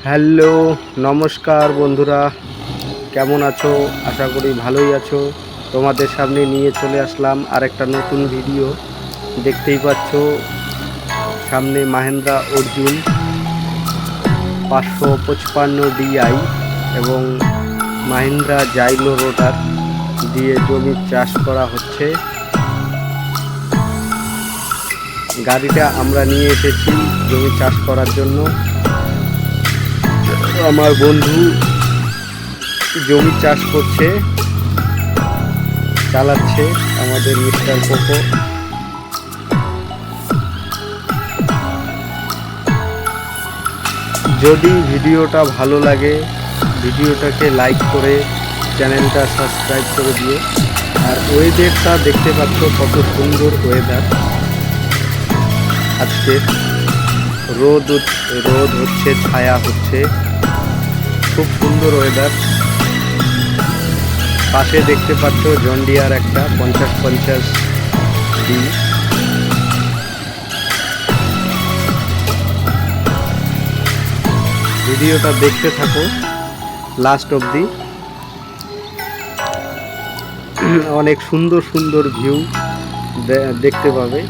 Hello, নমস্কার বন্ধুরা, কেমন আছো? আশা করি ভালোই আছো। তোমাদের সামনে নিয়ে চলে আসলাম আরেকটা নতুন ভিডিও। দেখতেই পাচ্ছ সামনে মাহিন্দ্রা অর্জুন 555 DI এবং মাহিন্দ্রা জাইলো রোটার দিয়ে জমি চাষ করা হচ্ছে। গাড়িটা আমরা নিয়ে এসেছি জমি চাষ করার জন্য। আমার বন্ধু জমি চাষ করছে, চালাচ্ছে আমাদের মিস্টার কোকো। যদি ভিডিওটা ভালো লাগে ভিডিওটাকে লাইক করে চ্যানেলটা সাবস্ক্রাইব করে দিও। আর ওয়েদারটা দেখতে পাচ্ছ কত সুন্দর ওয়েদার। আজকে রোদ হচ্ছে, ছায়া হচ্ছে, খুব সুন্দর ওয়েদার। পাশে দেখতে পাচ্ছ জন ডিয়ার একটা 5050D। ভিডিওটা দেখতে থাকো লাস্ট অবধি, অনেক সুন্দর সুন্দর ভিউ দেখতে পাবে।